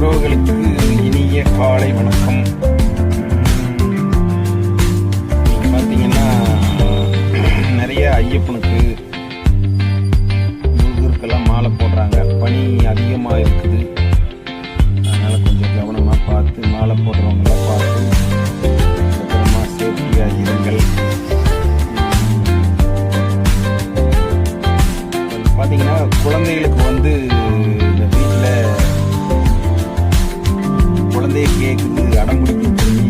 உறவுகளுக்கு இனிய காலை வணக்கம். நீங்கள் பார்த்தீங்கன்னா நிறைய ஐயப்பனுக்கு முருகருக்கெல்லாம் மாலை போடுறாங்க. பனி அதிகமாக இருக்குது, அதனால் கொஞ்சம் கவனமாக பார்த்து மாலை போடுறவங்களாம் பார்த்து அப்புறமா சேஃப்டியாக இருங்கள். பார்த்தீங்கன்னா குழந்தைகளுக்கு இந்த வீட்டில் குழந்தைய கேட்குது, அடம்பிடிக்க சொல்லி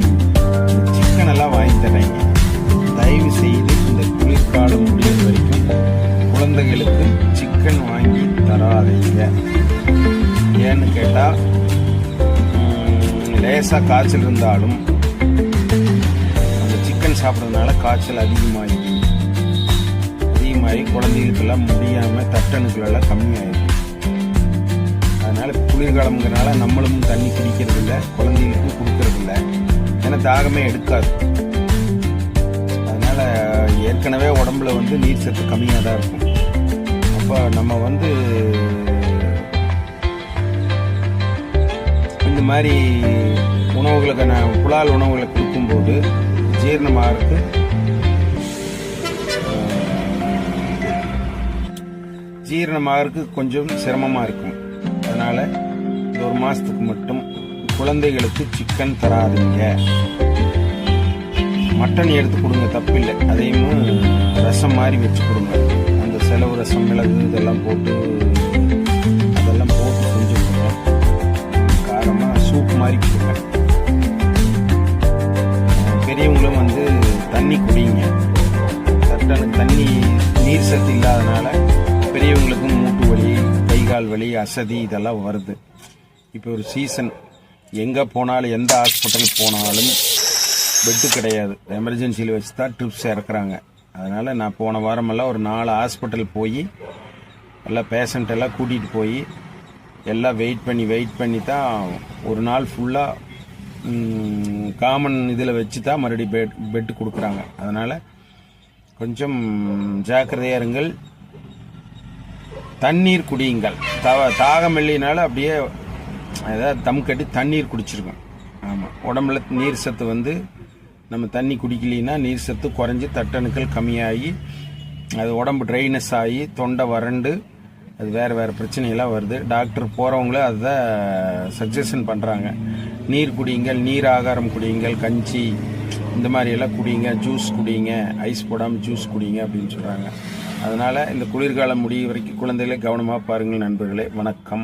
சிக்கன் எல்லாம் வாங்கி தர்றாங்க. தயவு செய்து இந்த குளிர்காலம் முடிகிற வரைக்கும் குழந்தைகளுக்கு சிக்கன் வாங்கி தராதீங்க. ஏன்னு கேட்டால் லேசாக காய்ச்சல் இருந்தாலும் அந்த சிக்கன் சாப்பிட்றதுனால காய்ச்சல் அதிகமாகி குழந்தைகளுக்கெல்லாம் முடியாமல் தட்டணுக்களெல்லாம் கம்மியாயிடும். அதனால் குளிர்காலம்ங்கிறனால நம்மளும் தண்ணி குடிக்கிறதில்ல, குழந்தைகளுக்கும் கொடுக்கறதில்ல. ஏன்னா தாகமே எடுக்காது. அதனால் ஏற்கனவே உடம்புல நீர் சத்து கம்மியாக தான் இருக்கும். அப்போ நம்ம இந்த மாதிரி உணவுகளுக்கு புலால் உணவுகளை கொடுக்கும்போது ஜீரணமாகறதுக்கு கொஞ்சம் சிரமமாக இருக்கும். அதனால் இந்த ஒரு மாதத்துக்கு மட்டும் குழந்தைகளுக்கு சிக்கன் தராதுங்க. மட்டன் எடுத்து கொடுங்க, தப்பில்லை. அதையும் ரசம் மாதிரி வச்சு கொடுங்க. அந்த செலவு ரசம், மிளகு இதெல்லாம் போட்டு செஞ்சு கொடுங்க. காரமாக சூப் மாதிரி கொடுங்க. பெரியவங்களும் தண்ணி குடிங்க. தண்ணி நீர் சத்து இல்லாதனால பெரியவங்களுக்கும் மூட்டு வலி, கை கால் வலி, அசதி இதெல்லாம் வருது. இப்போ ஒரு சீசன், எங்கே போனாலும் எந்த ஹாஸ்பிட்டல் போனாலும் பெட்டு கிடையாது. எமர்ஜென்சியில் வச்சு தான் ட்ரிப்ஸ் இறக்குறாங்க. அதனால் நான் போன வாரமெல்லாம் ஒரு 4 ஹாஸ்பிட்டல் போய் எல்லாம் பேஷண்ட்டெல்லாம் கூட்டிகிட்டு போய் எல்லாம் வெயிட் பண்ணி தான் ஒரு நாள் ஃபுல்லாக காமன் இதில் வச்சு தான் மறுபடியும் பெட்டு கொடுக்குறாங்க. அதனால் கொஞ்சம் ஜாக்கிரதையாக இருங்கள். தண்ணீர் குடியுங்கள். தாகம் இல்லைனாலும் அப்படியே ஏதாவது தம் கட்டி தண்ணீர் குடிச்சிருக்கோம். ஆமாம், உடம்புல நீர் சத்து நம்ம தண்ணி குடிக்கலைன்னா நீர் சத்து குறைஞ்சி தட்டணுக்கள் கம்மியாகி அது உடம்பு ட்ரைனஸ் ஆகி தொண்டை வறண்டு அது வேறு பிரச்சனையெல்லாம் வருது. டாக்டர் போகிறவங்களே அதை சஜஷன் பண்ணுறாங்க. நீர் குடியுங்கள், நீர் ஆகாரம் குடியுங்கள், கஞ்சி இந்த மாதிரியெல்லாம் குடிங்க, ஜூஸ் குடிங்க, ஐஸ் போடாமல் ஜூஸ் குடிங்க அப்படின்னு சொல்கிறாங்க. அதனால் இந்த குளிர்காலம் முடிய வரைக்கும் குழந்தைகளை கவனமாக பாருங்கள் நண்பர்களே. வணக்கம்.